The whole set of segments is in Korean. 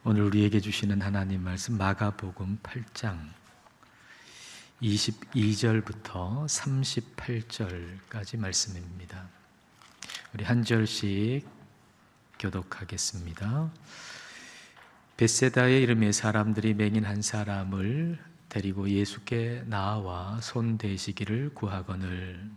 오늘 우리에게 주시는 하나님 말씀 마가복음 8장 22절부터 38절까지 말씀입니다. 우리 한 절씩 교독하겠습니다. 벳세다에 이름의 사람들이 맹인 한 사람을 데리고 예수께 나와 손 대시기를 구하거늘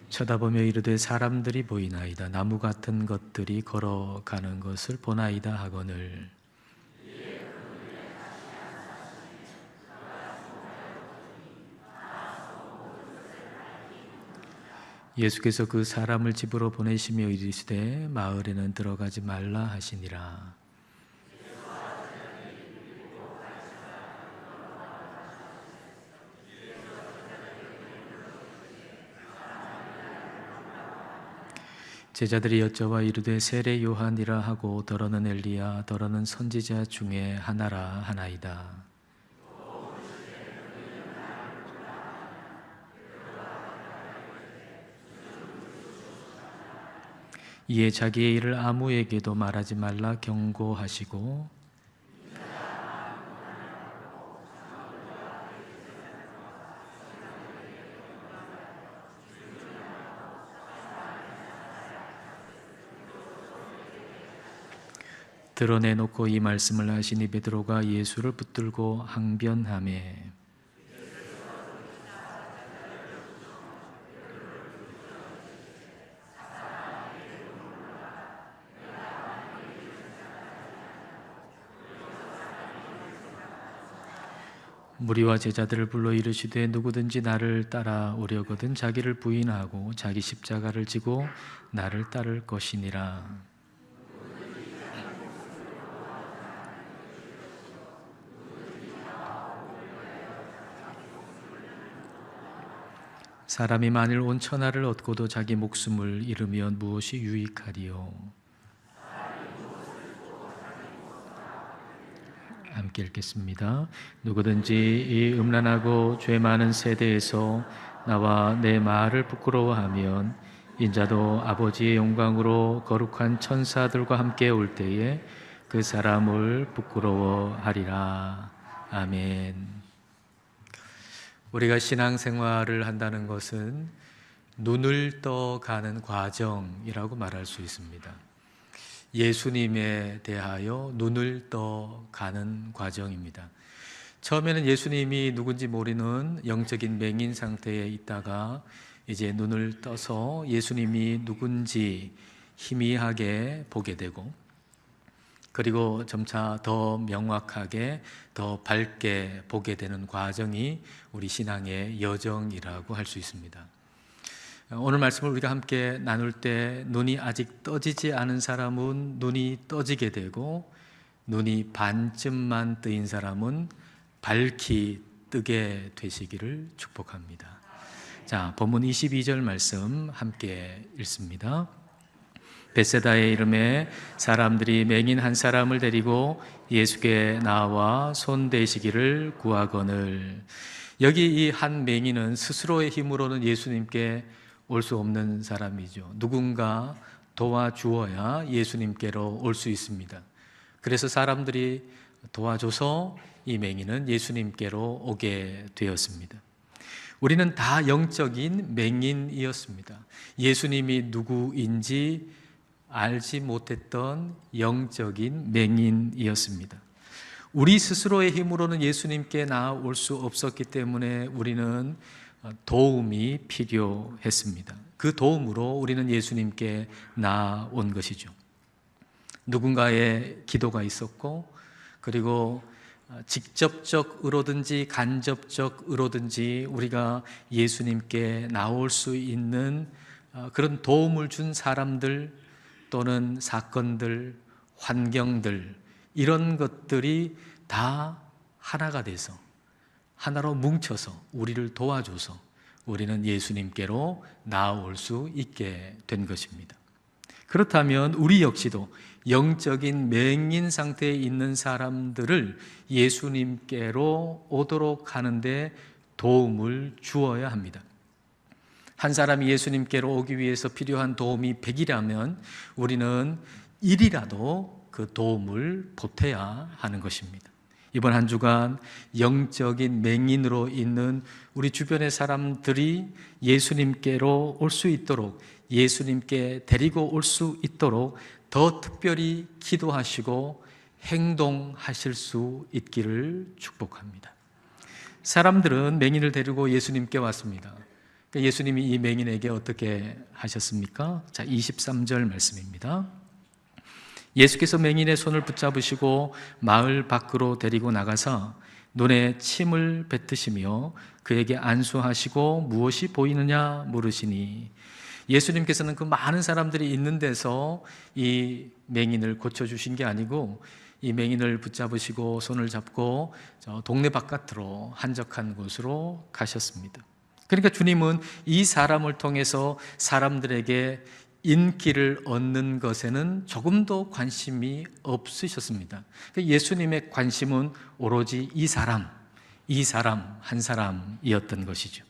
쳐다보며 이르되 사람들이 보이나이다. 나무 같은 것들이 걸어가는 것을 보나이다 하거늘 예수께서 그 사람을 집으로 보내시며 이르시되 마을에는 들어가지 말라 하시니라. 제자들이 여쭤와 이르되 세례 요한이라 하고 더러는 엘리야 더러는 선지자 중에 하나라 하나이다. 이에 자기의 일을 아무에게도 말하지 말라 경고하시고 드러내놓고 이 말씀을 하시니 베드로가 예수를 붙들고 항변하매 무리와 제자들을 불러 이르시되 누구든지 나를 따라오려거든 자기를 부인하고 자기 십자가를 지고 나를 따를 것이니라. 사람이 만일 온 천하를 얻고도 자기 목숨을 잃으면 무엇이 유익하리요? 함께 읽겠습니다. 누구든지 이 음란하고 죄 많은 세대에서 나와 내 말을 부끄러워하면 인자도 아버지의 영광으로 거룩한 천사들과 함께 올 때에 그 사람을 부끄러워하리라. 아멘. 우리가 신앙생활을 한다는 것은 눈을 떠가는 과정이라고 말할 수 있습니다. 예수님에 대하여 눈을 떠가는 과정입니다. 처음에는 예수님이 누군지 모르는 영적인 맹인 상태에 있다가 이제 눈을 떠서 예수님이 누군지 희미하게 보게 되고 그리고 점차 더 명확하게 더 밝게 보게 되는 과정이 우리 신앙의 여정이라고 할 수 있습니다. 오늘 말씀을 우리가 함께 나눌 때 눈이 아직 떠지지 않은 사람은 눈이 떠지게 되고 눈이 반쯤만 뜨인 사람은 밝히 뜨게 되시기를 축복합니다. 자, 본문 22절 말씀 함께 읽습니다. 벳세다의 이름에 사람들이 맹인 한 사람을 데리고 예수께 나와 손 대시기를 구하거늘. 여기 이 한 맹인은 스스로의 힘으로는 예수님께 올 수 없는 사람이죠. 누군가 도와주어야 예수님께로 올 수 있습니다. 그래서 사람들이 도와줘서 이 맹인은 예수님께로 오게 되었습니다. 우리는 다 영적인 맹인이었습니다. 예수님이 누구인지 알지 못했던 영적인 맹인이었습니다. 우리 스스로의 힘으로는 예수님께 나아올 수 없었기 때문에 우리는 도움이 필요했습니다. 그 도움으로 우리는 예수님께 나아온 것이죠. 누군가의 기도가 있었고 그리고 직접적으로든지 간접적으로든지 우리가 예수님께 나올 수 있는 그런 도움을 준 사람들 또는 사건들, 환경들 이런 것들이 다 하나가 돼서 하나로 뭉쳐서 우리를 도와줘서 우리는 예수님께로 나아올 수 있게 된 것입니다. 그렇다면 우리 역시도 영적인 맹인 상태에 있는 사람들을 예수님께로 오도록 하는데 도움을 주어야 합니다. 한 사람이 예수님께로 오기 위해서 필요한 도움이 100이라면 우리는 1이라도 그 도움을 보태야 하는 것입니다. 이번 한 주간 영적인 맹인으로 있는 우리 주변의 사람들이 예수님께로 올 수 있도록, 예수님께 데리고 올 수 있도록 더 특별히 기도하시고 행동하실 수 있기를 축복합니다. 사람들은 맹인을 데리고 예수님께 왔습니다. 예수님이 이 맹인에게 어떻게 하셨습니까? 자, 23절 말씀입니다. 예수께서 맹인의 손을 붙잡으시고 마을 밖으로 데리고 나가서 눈에 침을 뱉으시며 그에게 안수하시고 무엇이 보이느냐 물으시니, 예수님께서는 그 많은 사람들이 있는 데서 이 맹인을 고쳐주신 게 아니고 이 맹인을 붙잡으시고 손을 잡고 저 동네 바깥으로 한적한 곳으로 가셨습니다. 그러니까 주님은 이 사람을 통해서 사람들에게 인기를 얻는 것에는 조금도 관심이 없으셨습니다. 예수님의 관심은 오로지 이 사람 한 사람이었던 것이죠.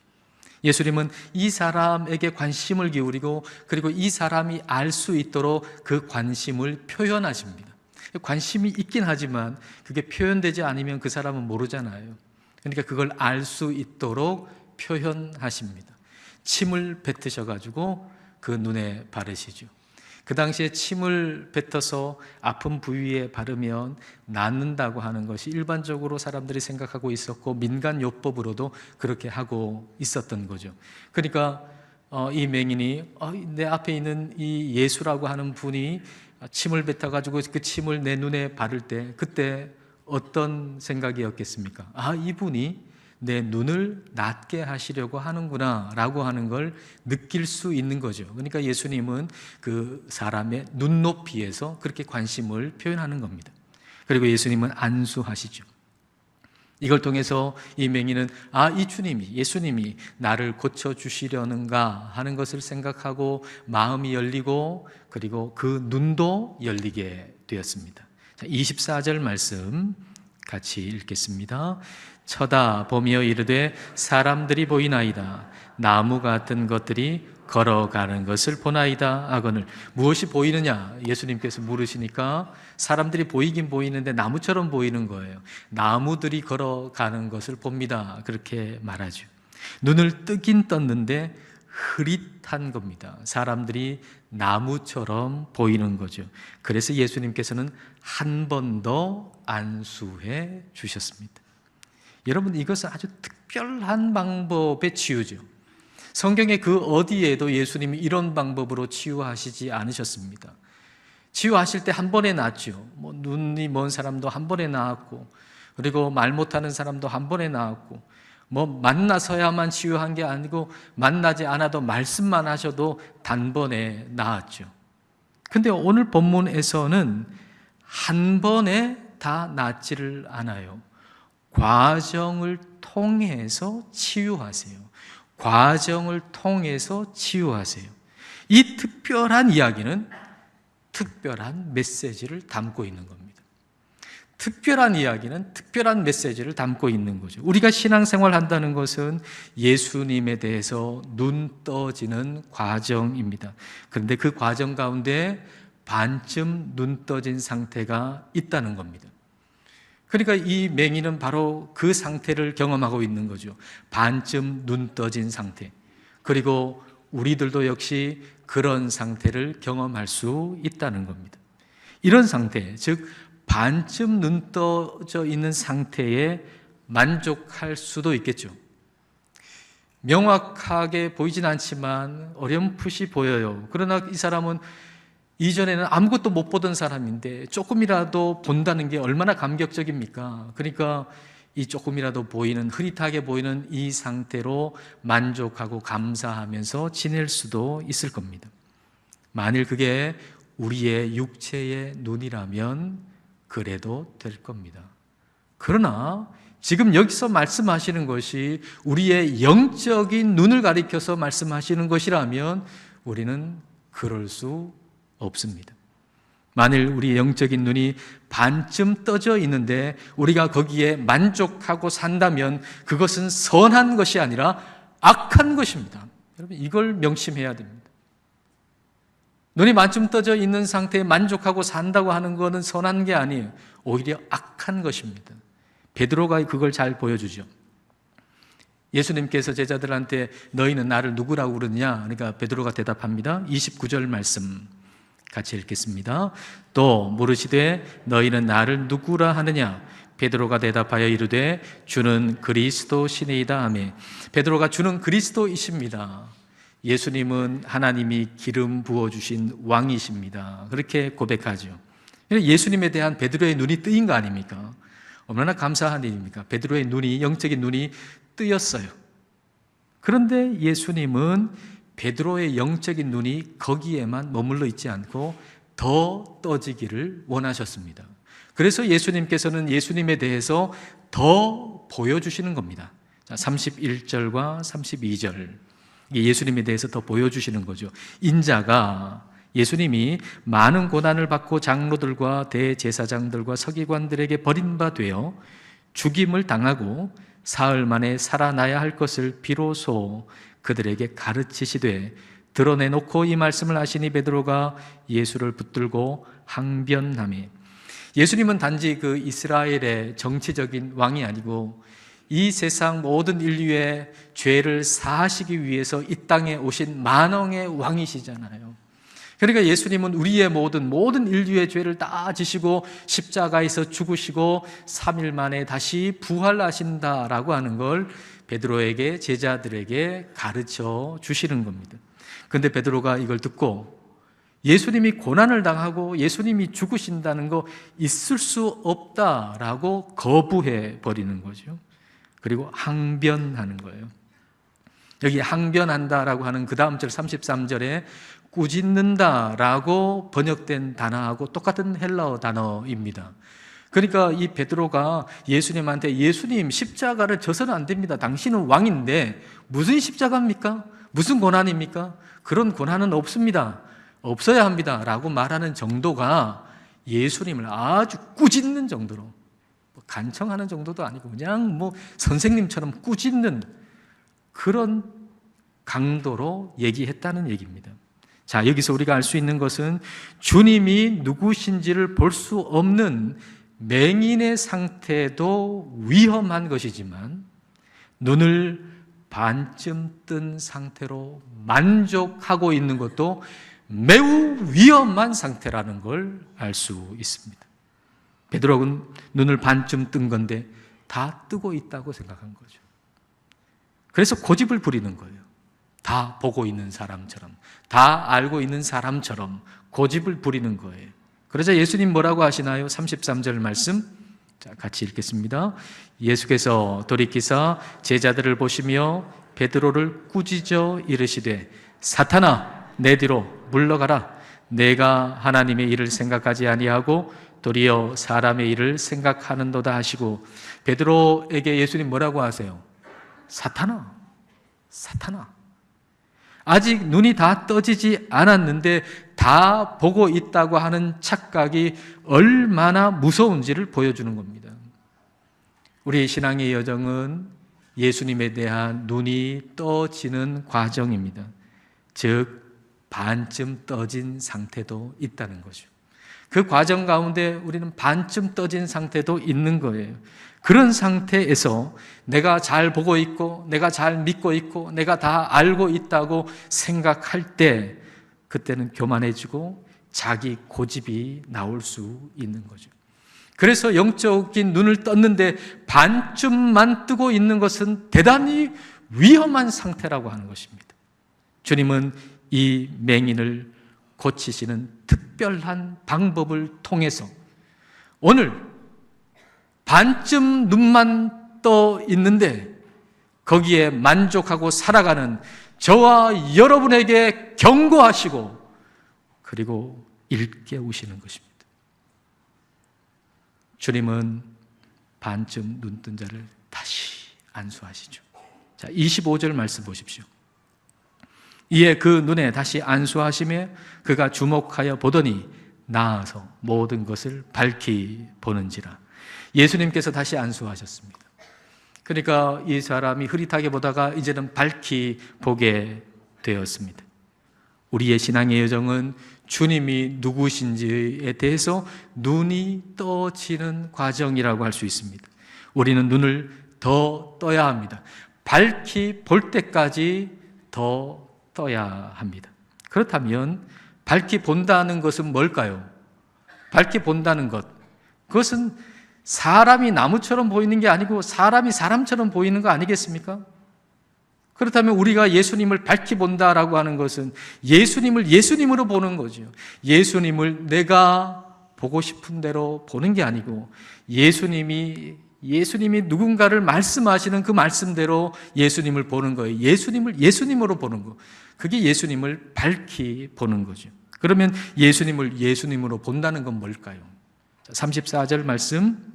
예수님은 이 사람에게 관심을 기울이고 그리고 이 사람이 알 수 있도록 그 관심을 표현하십니다. 관심이 있긴 하지만 그게 표현되지 않으면 그 사람은 모르잖아요. 그러니까 그걸 알 수 있도록 표현하십니다. 침을 뱉으셔가지고 그 눈에 바르시죠. 그 당시에 침을 뱉어서 아픈 부위에 바르면 낫는다고 하는 것이 일반적으로 사람들이 생각하고 있었고 민간요법으로도 그렇게 하고 있었던 거죠. 그러니까 이 맹인이 내 앞에 있는 이 예수라고 하는 분이 침을 뱉어가지고 그 침을 내 눈에 바를 때 그때 어떤 생각이었겠습니까? 이분이 내 눈을 낫게 하시려고 하는구나 라고 하는 걸 느낄 수 있는 거죠. 그러니까 예수님은 그 사람의 눈높이에서 그렇게 관심을 표현하는 겁니다. 그리고 예수님은 안수하시죠. 이걸 통해서 이 맹인은 이 예수님이 나를 고쳐주시려는가 하는 것을 생각하고 마음이 열리고 그리고 그 눈도 열리게 되었습니다. 24절 말씀 같이 읽겠습니다. 쳐다보며 이르되 사람들이 보이나이다. 나무 같은 것들이 걸어가는 것을 보나이다 하거늘. 무엇이 보이느냐 예수님께서 물으시니까 사람들이 보이긴 보이는데 나무처럼 보이는 거예요. 나무들이 걸어가는 것을 봅니다. 그렇게 말하죠. 눈을 뜨긴 떴는데 흐릿한 겁니다. 사람들이 나무처럼 보이는 거죠. 그래서 예수님께서는 한 번 더 안수해 주셨습니다. 여러분, 이것은 아주 특별한 방법의 치유죠. 성경의 그 어디에도 예수님이 이런 방법으로 치유하시지 않으셨습니다. 치유하실 때 한 번에 낫죠. 눈이 먼 사람도 한 번에 나았고, 그리고 말 못하는 사람도 한 번에 나았고, 만나서야만 치유한 게 아니고 만나지 않아도 말씀만 하셔도 단번에 나았죠. 근데 오늘 본문에서는 한 번에 다 낫지를 않아요. 과정을 통해서 치유하세요. 과정을 통해서 치유하세요. 이 특별한 이야기는 특별한 메시지를 담고 있는 겁니다. 특별한 이야기는 특별한 메시지를 담고 있는 거죠. 우리가 신앙생활 한다는 것은 예수님에 대해서 눈 떠지는 과정입니다. 그런데 그 과정 가운데 반쯤 눈 떠진 상태가 있다는 겁니다. 그러니까 이 맹인은 바로 그 상태를 경험하고 있는 거죠. 반쯤 눈 떠진 상태. 그리고 우리들도 역시 그런 상태를 경험할 수 있다는 겁니다. 이런 상태, 즉 반쯤 눈 떠져 있는 상태에 만족할 수도 있겠죠. 명확하게 보이진 않지만 어렴풋이 보여요. 그러나 이 사람은 이전에는 아무것도 못 보던 사람인데 조금이라도 본다는 게 얼마나 감격적입니까? 그러니까 이 조금이라도 보이는, 흐릿하게 보이는 이 상태로 만족하고 감사하면서 지낼 수도 있을 겁니다. 만일 그게 우리의 육체의 눈이라면 그래도 될 겁니다. 그러나 지금 여기서 말씀하시는 것이 우리의 영적인 눈을 가리켜서 말씀하시는 것이라면 우리는 그럴 수 없습니다. 만일 우리의 영적인 눈이 반쯤 떠져 있는데 우리가 거기에 만족하고 산다면 그것은 선한 것이 아니라 악한 것입니다. 여러분, 이걸 명심해야 됩니다. 눈이 반쯤 떠져 있는 상태에 만족하고 산다고 하는 것은 선한 게 아니에요. 오히려 악한 것입니다. 베드로가 그걸 잘 보여주죠. 예수님께서 제자들한테 너희는 나를 누구라고 그러느냐? 그러니까 베드로가 대답합니다. 29절 말씀 같이 읽겠습니다. 또 물으시되 너희는 나를 누구라 하느냐? 베드로가 대답하여 이르되 주는 그리스도시니이다 하매. 베드로가 주는 그리스도이십니다. 예수님은 하나님이 기름 부어주신 왕이십니다. 그렇게 고백하죠. 예수님에 대한 베드로의 눈이 뜨인 거 아닙니까? 얼마나 감사한 일입니까? 베드로의 눈이, 영적인 눈이 뜨였어요. 그런데 예수님은 베드로의 영적인 눈이 거기에만 머물러 있지 않고 더 떠지기를 원하셨습니다. 그래서 예수님께서는 예수님에 대해서 더 보여주시는 겁니다. 31절과 32절, 예수님에 대해서 더 보여주시는 거죠. 인자가, 예수님이 많은 고난을 받고 장로들과 대제사장들과 서기관들에게 버림바 되어 죽임을 당하고 사흘 만에 살아나야 할 것을 비로소 그들에게 가르치시되 드러내놓고 이 말씀을 하시니 베드로가 예수를 붙들고 항변하며. 예수님은 단지 그 이스라엘의 정치적인 왕이 아니고 이 세상 모든 인류의 죄를 사하시기 위해서 이 땅에 오신 만왕의 왕이시잖아요. 그러니까 예수님은 우리의 모든 인류의 죄를 다 지시고 십자가에서 죽으시고 3일 만에 다시 부활하신다라고 하는 걸 베드로에게, 제자들에게 가르쳐 주시는 겁니다. 그런데 베드로가 이걸 듣고 예수님이 고난을 당하고 예수님이 죽으신다는 거 있을 수 없다라고 거부해 버리는 거죠. 그리고 항변하는 거예요. 여기 항변한다라고 하는 그 다음 절 33절에 꾸짖는다라고 번역된 단어하고 똑같은 헬라어 단어입니다. 그러니까 이 베드로가 예수님한테 예수님 십자가를 져서는 안 됩니다. 당신은 왕인데 무슨 십자가입니까? 무슨 고난입니까? 그런 고난은 없습니다. 없어야 합니다. 라고 말하는 정도가 예수님을 아주 꾸짖는 정도로, 간청하는 정도도 아니고 그냥 선생님처럼 꾸짖는 그런 강도로 얘기했다는 얘기입니다. 자, 여기서 우리가 알 수 있는 것은 주님이 누구신지를 볼 수 없는 맹인의 상태도 위험한 것이지만 눈을 반쯤 뜬 상태로 만족하고 있는 것도 매우 위험한 상태라는 걸 알 수 있습니다. 베드로는 눈을 반쯤 뜬 건데 다 뜨고 있다고 생각한 거죠. 그래서 고집을 부리는 거예요. 다 보고 있는 사람처럼, 다 알고 있는 사람처럼 고집을 부리는 거예요. 그러자 예수님 뭐라고 하시나요? 33절 말씀, 자, 같이 읽겠습니다. 예수께서 돌이키사 제자들을 보시며 베드로를 꾸짖어 이르시되 사탄아 내 뒤로 물러가라. 내가 하나님의 일을 생각하지 아니하고 도리어 사람의 일을 생각하는도다 하시고. 베드로에게 예수님 뭐라고 하세요? 사탄아, 사탄아. 아직 눈이 다 떠지지 않았는데 다 보고 있다고 하는 착각이 얼마나 무서운지를 보여주는 겁니다. 우리의 신앙의 여정은 예수님에 대한 눈이 떠지는 과정입니다. 즉 반쯤 떠진 상태도 있다는 거죠. 그 과정 가운데 우리는 반쯤 떠진 상태도 있는 거예요. 그런 상태에서 내가 잘 보고 있고 내가 잘 믿고 있고 내가 다 알고 있다고 생각할 때 그때는 교만해지고 자기 고집이 나올 수 있는 거죠. 그래서 영적인 눈을 떴는데 반쯤만 뜨고 있는 것은 대단히 위험한 상태라고 하는 것입니다. 주님은 이 맹인을 고치시는 특별한 방법을 통해서 오늘 반쯤 눈만 떠 있는데 거기에 만족하고 살아가는 저와 여러분에게 경고하시고 그리고 일깨우시는 것입니다. 주님은 반쯤 눈뜬 자를 다시 안수하시죠. 자, 25절 말씀 보십시오. 이에 그 눈에 다시 안수하시며 그가 주목하여 보더니 나아서 모든 것을 밝히 보는지라. 예수님께서 다시 안수하셨습니다. 그러니까 이 사람이 흐릿하게 보다가 이제는 밝히 보게 되었습니다. 우리의 신앙의 여정은 주님이 누구신지에 대해서 눈이 떠지는 과정이라고 할 수 있습니다. 우리는 눈을 더 떠야 합니다. 밝히 볼 때까지 더 떠야 합니다. 그렇다면 밝히 본다는 것은 뭘까요? 밝히 본다는 것, 그것은 사람이 나무처럼 보이는 게 아니고 사람이 사람처럼 보이는 거 아니겠습니까? 그렇다면 우리가 예수님을 밝히 본다라고 하는 것은 예수님을 예수님으로 보는 거죠. 예수님을 내가 보고 싶은 대로 보는 게 아니고 예수님이 누군가를 말씀하시는 그 말씀대로 예수님을 보는 거예요. 예수님을 예수님으로 보는 거. 그게 예수님을 밝히 보는 거죠. 그러면 예수님을 예수님으로 본다는 건 뭘까요? 34절 말씀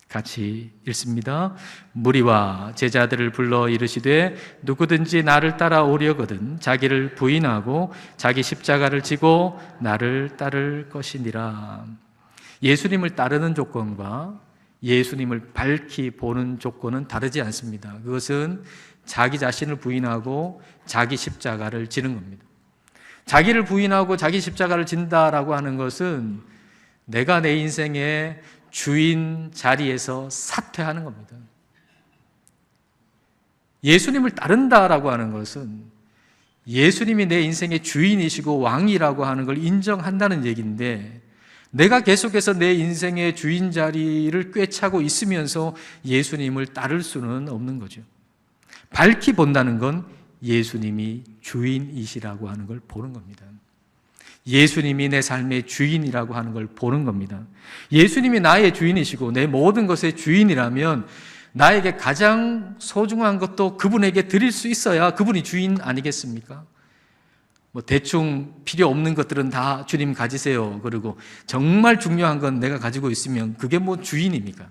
같이 읽습니다. 무리와 제자들을 불러 이르시되 누구든지 나를 따라오려거든 자기를 부인하고 자기 십자가를 지고 나를 따를 것이니라. 예수님을 따르는 조건과 예수님을 밝히 보는 조건은 다르지 않습니다. 그것은 자기 자신을 부인하고 자기 십자가를 지는 겁니다. 자기를 부인하고 자기 십자가를 진다라고 하는 것은 내가 내 인생의 주인 자리에서 사퇴하는 겁니다. 예수님을 따른다라고 하는 것은 예수님이 내 인생의 주인이시고 왕이라고 하는 걸 인정한다는 얘기인데, 내가 계속해서 내 인생의 주인 자리를 꿰차고 있으면서 예수님을 따를 수는 없는 거죠. 밝히 본다는 건 예수님이 주인이시라고 하는 걸 보는 겁니다. 예수님이 내 삶의 주인이라고 하는 걸 보는 겁니다. 예수님이 나의 주인이시고 내 모든 것의 주인이라면 나에게 가장 소중한 것도 그분에게 드릴 수 있어야 그분이 주인 아니겠습니까? 대충 필요 없는 것들은 다 주님 가지세요. 그리고 정말 중요한 건 내가 가지고 있으면 그게 주인입니까?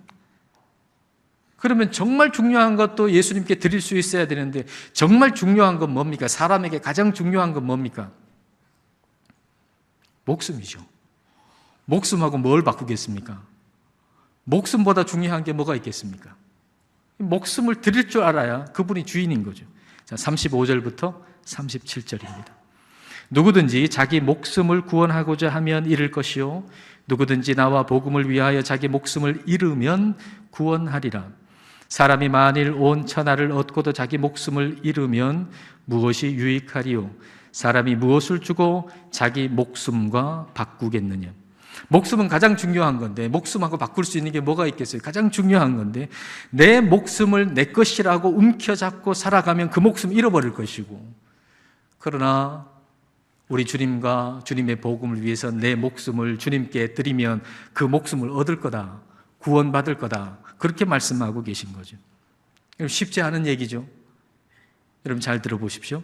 그러면 정말 중요한 것도 예수님께 드릴 수 있어야 되는데 정말 중요한 건 뭡니까? 사람에게 가장 중요한 건 뭡니까? 목숨이죠. 목숨하고 뭘 바꾸겠습니까? 목숨보다 중요한 게 뭐가 있겠습니까? 목숨을 드릴 줄 알아야 그분이 주인인 거죠. 자, 35절부터 37절입니다. 누구든지 자기 목숨을 구원하고자 하면 잃을 것이요 누구든지 나와 복음을 위하여 자기 목숨을 잃으면 구원하리라. 사람이 만일 온 천하를 얻고도 자기 목숨을 잃으면 무엇이 유익하리요? 사람이 무엇을 주고 자기 목숨과 바꾸겠느냐? 목숨은 가장 중요한 건데 목숨하고 바꿀 수 있는 게 뭐가 있겠어요? 가장 중요한 건데 내 목숨을 내 것이라고 움켜잡고 살아가면 그 목숨 잃어버릴 것이고, 그러나 우리 주님과 주님의 복음을 위해서 내 목숨을 주님께 드리면 그 목숨을 얻을 거다, 구원받을 거다, 그렇게 말씀하고 계신 거죠. 쉽지 않은 얘기죠. 여러분 잘 들어보십시오.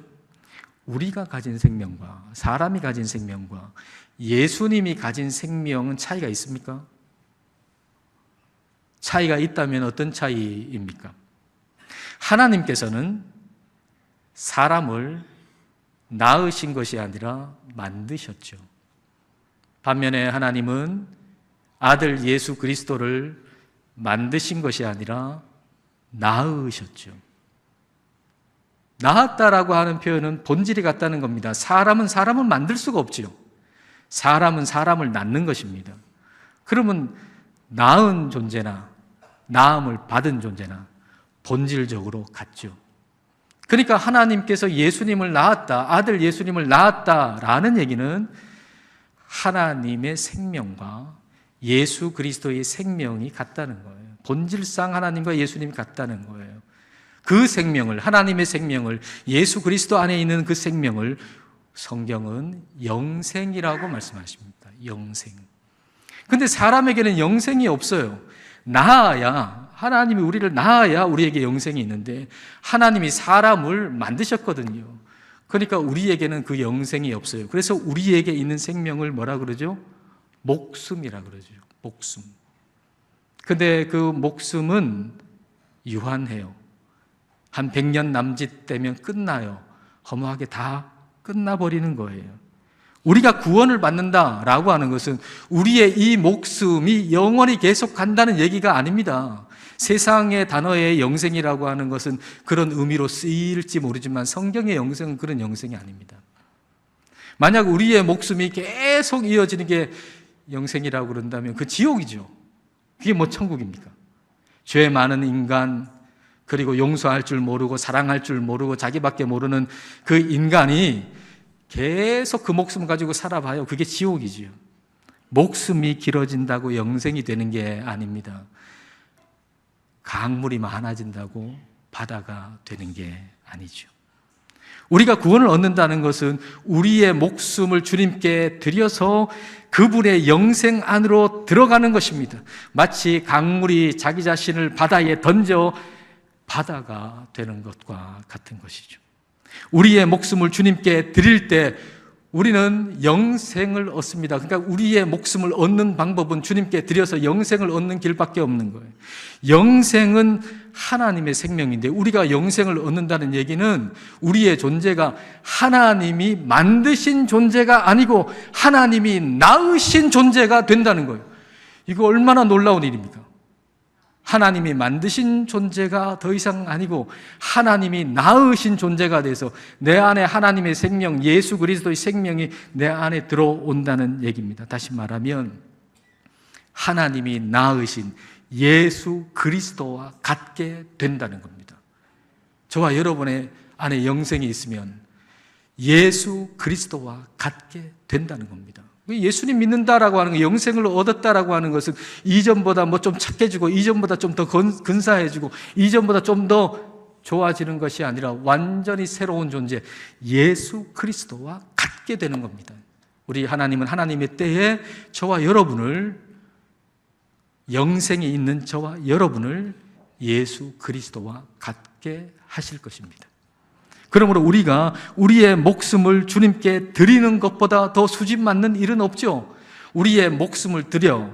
우리가 가진 생명과 사람이 가진 생명과 예수님이 가진 생명은 차이가 있습니까? 차이가 있다면 어떤 차이입니까? 하나님께서는 사람을 낳으신 것이 아니라 만드셨죠. 반면에 하나님은 아들 예수 그리스도를 만드신 것이 아니라 낳으셨죠. 낳았다라고 하는 표현은 본질이 같다는 겁니다. 사람은 사람을 만들 수가 없지요. 사람은 사람을 낳는 것입니다. 그러면 낳은 존재나 낳음을 받은 존재나 본질적으로 같죠. 그러니까 하나님께서 예수님을 낳았다, 아들 예수님을 낳았다라는 얘기는 하나님의 생명과 예수 그리스도의 생명이 같다는 거예요. 본질상 하나님과 예수님이 같다는 거예요. 그 생명을, 하나님의 생명을, 예수 그리스도 안에 있는 그 생명을 성경은 영생이라고 말씀하십니다. 영생. 근데 사람에게는 영생이 없어요. 낳아야, 하나님이 우리를 낳아야 우리에게 영생이 있는데 하나님이 사람을 만드셨거든요. 그러니까 우리에게는 그 영생이 없어요. 그래서 우리에게 있는 생명을 뭐라 그러죠? 목숨이라 그러죠. 목숨. 근데 그 목숨은 유한해요. 한 100년 남짓 되면 끝나요. 허무하게 다 끝나버리는 거예요. 우리가 구원을 받는다라고 하는 것은 우리의 이 목숨이 영원히 계속 간다는 얘기가 아닙니다. 세상의 단어의 영생이라고 하는 것은 그런 의미로 쓰일지 모르지만 성경의 영생은 그런 영생이 아닙니다. 만약 우리의 목숨이 계속 이어지는 게 영생이라고 그런다면 그 지옥이죠. 그게 뭐 천국입니까? 죄 많은 인간, 그리고 용서할 줄 모르고 사랑할 줄 모르고 자기밖에 모르는 그 인간이 계속 그 목숨을 가지고 살아봐요. 그게 지옥이지요. 목숨이 길어진다고 영생이 되는 게 아닙니다. 강물이 많아진다고 바다가 되는 게 아니죠. 우리가 구원을 얻는다는 것은 우리의 목숨을 주님께 드려서 그분의 영생 안으로 들어가는 것입니다. 마치 강물이 자기 자신을 바다에 던져 바다가 되는 것과 같은 것이죠. 우리의 목숨을 주님께 드릴 때 우리는 영생을 얻습니다. 그러니까 우리의 목숨을 얻는 방법은 주님께 드려서 영생을 얻는 길밖에 없는 거예요. 영생은 하나님의 생명인데 우리가 영생을 얻는다는 얘기는 우리의 존재가 하나님이 만드신 존재가 아니고 하나님이 낳으신 존재가 된다는 거예요. 이거 얼마나 놀라운 일입니까? 하나님이 만드신 존재가 더 이상 아니고 하나님이 낳으신 존재가 돼서 내 안에 하나님의 생명, 예수 그리스도의 생명이 내 안에 들어온다는 얘기입니다. 다시 말하면 하나님이 낳으신 예수 그리스도와 같게 된다는 겁니다. 저와 여러분의 안에 영생이 있으면 예수 그리스도와 같게 된다는 겁니다. 예수님 믿는다라고 하는 거, 영생을 얻었다라고 하는 것은 이전보다 뭐 좀 착해지고 이전보다 좀 더 근사해지고 이전보다 좀 더 좋아지는 것이 아니라 완전히 새로운 존재, 예수 그리스도와 같게 되는 겁니다. 우리 하나님은 하나님의 때에 저와 여러분을, 영생이 있는 저와 여러분을 예수 그리스도와 같게 하실 것입니다. 그러므로 우리가 우리의 목숨을 주님께 드리는 것보다 더 수집 맞는 일은 없죠. 우리의 목숨을 드려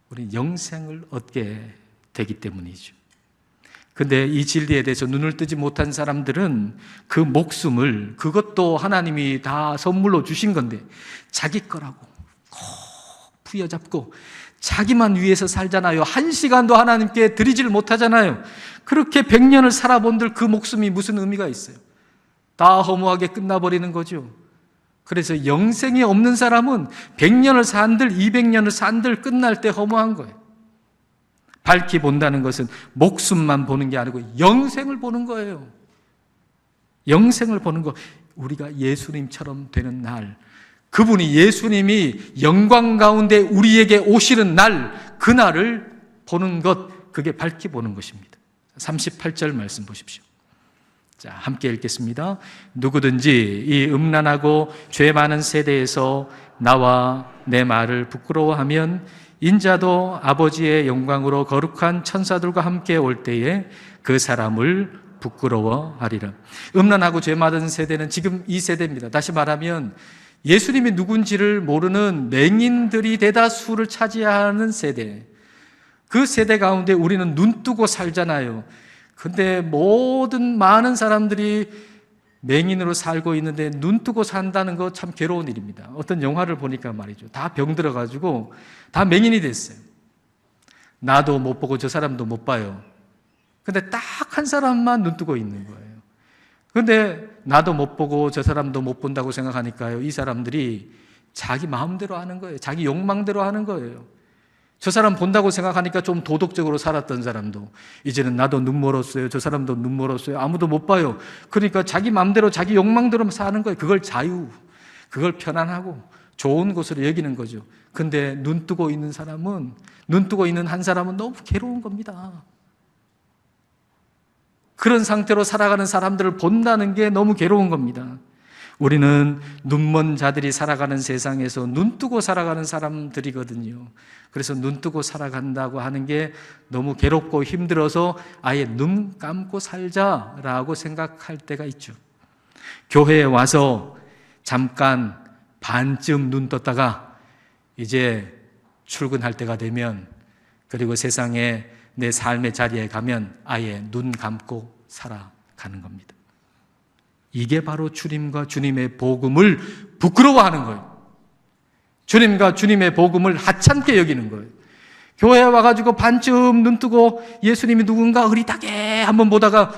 우리 영생을 얻게 되기 때문이죠. 근데 이 진리에 대해서 눈을 뜨지 못한 사람들은 그 목숨을, 그것도 하나님이 다 선물로 주신 건데 자기 거라고 꼭 부여잡고 자기만 위해서 살잖아요. 한 시간도 하나님께 드리질 못하잖아요. 그렇게 100년을 살아본들 그 목숨이 무슨 의미가 있어요? 다 허무하게 끝나버리는 거죠. 그래서 영생이 없는 사람은 100년을 산들 200년을 산들 끝날 때 허무한 거예요. 밝히 본다는 것은 목숨만 보는 게 아니고 영생을 보는 거예요. 영생을 보는 거. 우리가 예수님처럼 되는 날, 그분이, 예수님이 영광 가운데 우리에게 오시는 날, 그날을 보는 것, 그게 밝히 보는 것입니다. 38절 말씀 보십시오. 자, 함께 읽겠습니다. 누구든지 이 음란하고 죄 많은 세대에서 나와 내 말을 부끄러워하면 인자도 아버지의 영광으로 거룩한 천사들과 함께 올 때에 그 사람을 부끄러워하리라. 음란하고 죄 많은 세대는 지금 이 세대입니다. 다시 말하면 예수님이 누군지를 모르는 맹인들이 대다수를 차지하는 세대. 그 세대 가운데 우리는 눈 뜨고 살잖아요. 근데 모든 많은 사람들이 맹인으로 살고 있는데 눈 뜨고 산다는 거 참 괴로운 일입니다. 어떤 영화를 보니까 말이죠. 다 병들어가지고 다 맹인이 됐어요. 나도 못 보고 저 사람도 못 봐요. 근데 딱 한 사람만 눈 뜨고 있는 거예요. 근데 나도 못 보고 저 사람도 못 본다고 생각하니까요, 이 사람들이 자기 마음대로 하는 거예요. 자기 욕망대로 하는 거예요. 저 사람 본다고 생각하니까 좀 도덕적으로 살았던 사람도 이제는 나도 눈 멀었어요. 저 사람도 눈 멀었어요. 아무도 못 봐요. 그러니까 자기 마음대로 자기 욕망대로 사는 거예요. 그걸 자유, 그걸 편안하고 좋은 것으로 여기는 거죠. 근데 눈 뜨고 있는 사람은, 눈 뜨고 있는 한 사람은 너무 괴로운 겁니다. 그런 상태로 살아가는 사람들을 본다는 게 너무 괴로운 겁니다. 우리는 눈먼 자들이 살아가는 세상에서 눈 뜨고 살아가는 사람들이거든요. 그래서 눈 뜨고 살아간다고 하는 게 너무 괴롭고 힘들어서 아예 눈 감고 살자라고 생각할 때가 있죠. 교회에 와서 잠깐 반쯤 눈 떴다가 이제 출근할 때가 되면, 그리고 세상에 내 삶의 자리에 가면 아예 눈 감고 살아가는 겁니다. 이게 바로 주님과 주님의 복음을 부끄러워하는 거예요. 주님과 주님의 복음을 하찮게 여기는 거예요. 교회에 와가지고 반쯤 눈 뜨고 예수님이 누군가 흐릿하게 한번 보다가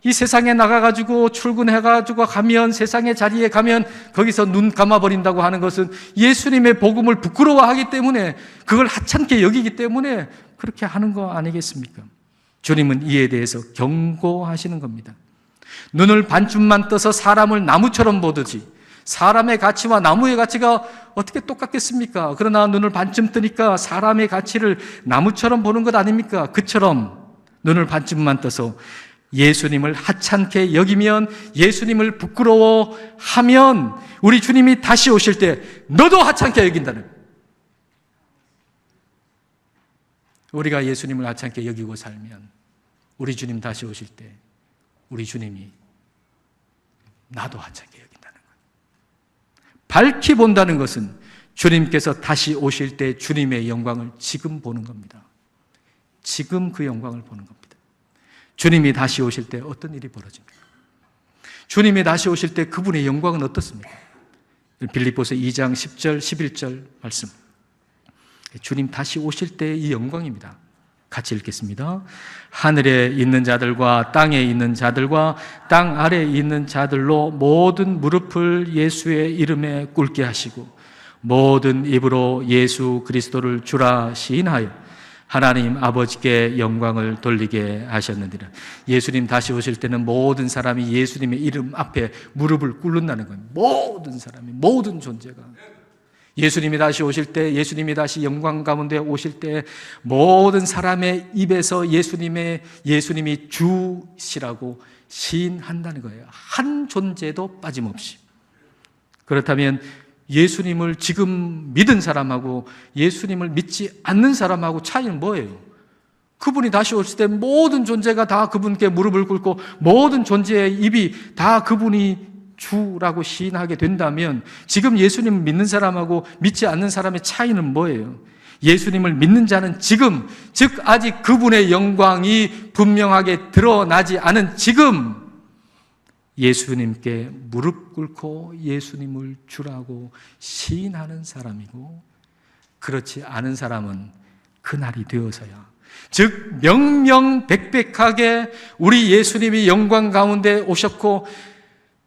이 세상에 나가가지고 출근해가지고 가면, 세상의 자리에 가면 거기서 눈 감아버린다고 하는 것은 예수님의 복음을 부끄러워하기 때문에, 그걸 하찮게 여기기 때문에 그렇게 하는 거 아니겠습니까? 주님은 이에 대해서 경고하시는 겁니다. 눈을 반쯤만 떠서 사람을 나무처럼 보듯이, 사람의 가치와 나무의 가치가 어떻게 똑같겠습니까? 그러나 눈을 반쯤 뜨니까 사람의 가치를 나무처럼 보는 것 아닙니까? 그처럼 눈을 반쯤만 떠서 예수님을 하찮게 여기면, 예수님을 부끄러워하면 우리 주님이 다시 오실 때 너도 하찮게 여긴다는 거예요. 우리가 예수님을 하찮게 여기고 살면 우리 주님 다시 오실 때 우리 주님이 나도 하찮게 여긴다는 거예요. 밝히 본다는 것은 주님께서 다시 오실 때 주님의 영광을 지금 보는 겁니다. 지금 그 영광을 보는 겁니다. 주님이 다시 오실 때 어떤 일이 벌어집니까? 주님이 다시 오실 때 그분의 영광은 어떻습니까? 빌립보서 2장 10절 11절 말씀, 주님 다시 오실 때의 이 영광입니다. 같이 읽겠습니다. 하늘에 있는 자들과 땅에 있는 자들과 땅 아래에 있는 자들로 모든 무릎을 예수의 이름에 꿇게 하시고 모든 입으로 예수 그리스도를 주라 시인하여 하나님 아버지께 영광을 돌리게 하셨느니라. 예수님 다시 오실 때는 모든 사람이 예수님의 이름 앞에 무릎을 꿇는다는 거예요. 모든 사람이, 모든 존재가. 예수님이 다시 오실 때, 예수님이 다시 영광 가운데 오실 때 모든 사람의 입에서 예수님이 주시라고 시인한다는 거예요. 한 존재도 빠짐없이. 그렇다면 예수님을 지금 믿은 사람하고 예수님을 믿지 않는 사람하고 차이는 뭐예요? 그분이 다시 오실 때 모든 존재가 다 그분께 무릎을 꿇고 모든 존재의 입이 다 그분이 주라고 시인하게 된다면 지금 예수님을 믿는 사람하고 믿지 않는 사람의 차이는 뭐예요? 예수님을 믿는 자는 지금, 즉 아직 그분의 영광이 분명하게 드러나지 않은 지금 예수님께 무릎 꿇고 예수님을 주라고 시인하는 사람이고, 그렇지 않은 사람은 그날이 되어서야, 즉 명명백백하게 우리 예수님이 영광 가운데 오셨고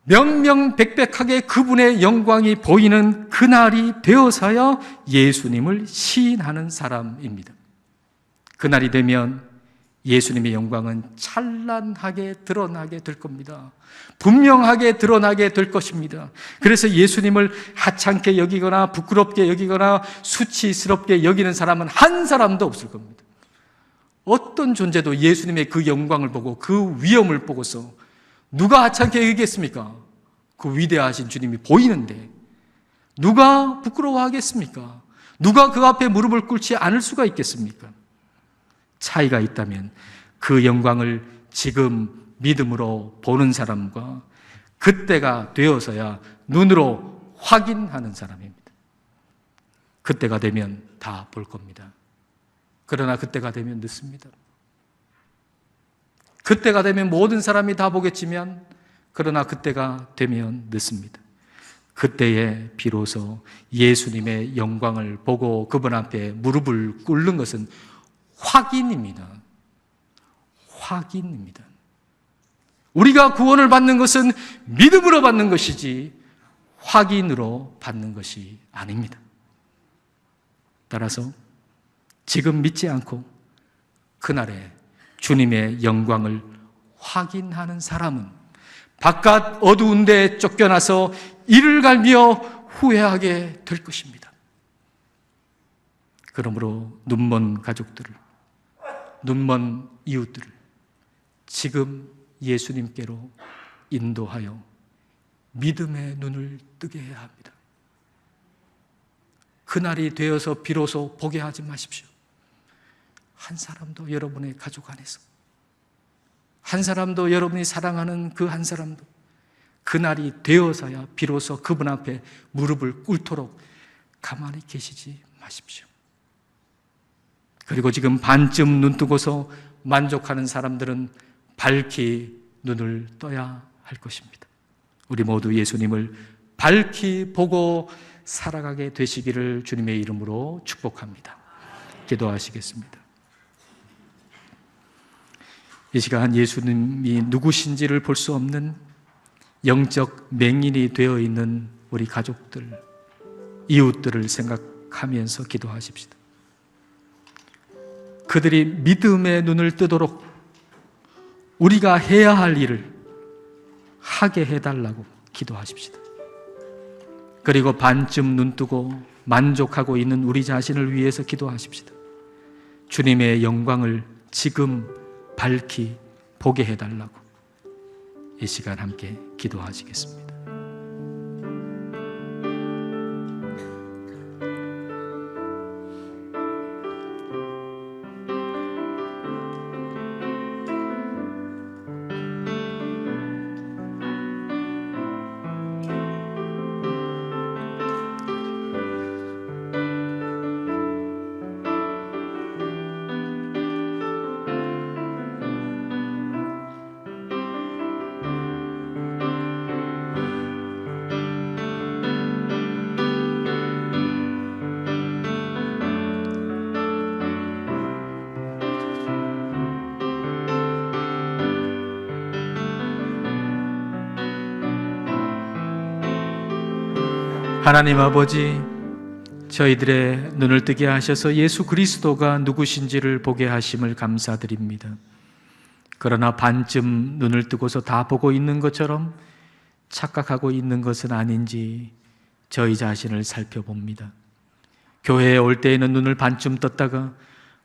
명명백백하게 그분의 영광이 보이는 그날이 되어서야 예수님을 시인하는 사람입니다. 그날이 되면 예수님의 영광은 찬란하게 드러나게 될 겁니다. 분명하게 드러나게 될 것입니다. 그래서 예수님을 하찮게 여기거나 부끄럽게 여기거나 수치스럽게 여기는 사람은 한 사람도 없을 겁니다. 어떤 존재도 예수님의 그 영광을 보고 그 위엄을 보고서 누가 하찮게 여기겠습니까? 그 위대하신 주님이 보이는데 누가 부끄러워하겠습니까? 누가 그 앞에 무릎을 꿇지 않을 수가 있겠습니까? 차이가 있다면 그 영광을 지금 믿음으로 보는 사람과 그때가 되어서야 눈으로 확인하는 사람입니다. 그때가 되면 다 볼 겁니다. 그러나 그때가 되면 늦습니다. 그때가 되면 모든 사람이 다 보겠지만, 그러나 그때가 되면 늦습니다. 그때에 비로소 예수님의 영광을 보고 그분 앞에 무릎을 꿇는 것은 확인입니다. 확인입니다. 우리가 구원을 받는 것은 믿음으로 받는 것이지 확인으로 받는 것이 아닙니다. 따라서 지금 믿지 않고 그날에 주님의 영광을 확인하는 사람은 바깥 어두운 데 쫓겨나서 이를 갈며 후회하게 될 것입니다. 그러므로 눈먼 가족들을, 눈먼 이웃들을 지금 예수님께로 인도하여 믿음의 눈을 뜨게 해야 합니다. 그날이 되어서 비로소 보게 하지 마십시오. 한 사람도 여러분의 가족 안에서, 한 사람도 여러분이 사랑하는 그 한 사람도 그날이 되어서야 비로소 그분 앞에 무릎을 꿇도록 가만히 계시지 마십시오. 그리고 지금 반쯤 눈 뜨고서 만족하는 사람들은 밝히 눈을 떠야 할 것입니다. 우리 모두 예수님을 밝히 보고 살아가게 되시기를 주님의 이름으로 축복합니다. 기도하시겠습니다. 이 시간 예수님이 누구신지를 볼 수 없는 영적 맹인이 되어 있는 우리 가족들, 이웃들을 생각하면서 기도하십시다. 그들이 믿음의 눈을 뜨도록 우리가 해야 할 일을 하게 해달라고 기도하십시다. 그리고 반쯤 눈뜨고 만족하고 있는 우리 자신을 위해서 기도하십시다. 주님의 영광을 지금 밝히 보게 해달라고 이 시간 함께 기도하시겠습니다. 하나님 아버지, 저희들의 눈을 뜨게 하셔서 예수 그리스도가 누구신지를 보게 하심을 감사드립니다. 그러나 반쯤 눈을 뜨고서 다 보고 있는 것처럼 착각하고 있는 것은 아닌지 저희 자신을 살펴봅니다. 교회에 올 때에는 눈을 반쯤 떴다가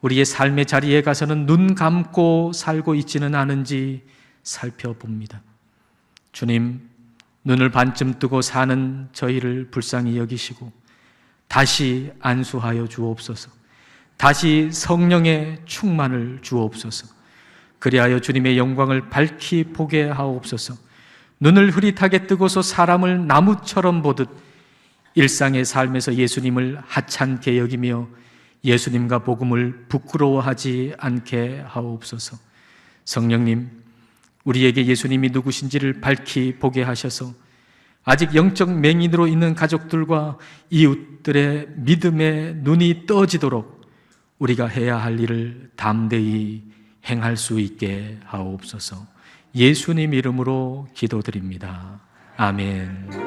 우리의 삶의 자리에 가서는 눈 감고 살고 있지는 않은지 살펴봅니다. 주님, 눈을 반쯤 뜨고 사는 저희를 불쌍히 여기시고 다시 안수하여 주옵소서. 다시 성령의 충만을 주옵소서. 그리하여 주님의 영광을 밝히 보게 하옵소서. 눈을 흐릿하게 뜨고서 사람을 나무처럼 보듯 일상의 삶에서 예수님을 하찮게 여기며 예수님과 복음을 부끄러워하지 않게 하옵소서. 성령님, 우리에게 예수님이 누구신지를 밝히 보게 하셔서 아직 영적 맹인으로 있는 가족들과 이웃들의 믿음의 눈이 떠지도록 우리가 해야 할 일을 담대히 행할 수 있게 하옵소서. 예수님 이름으로 기도드립니다. 아멘.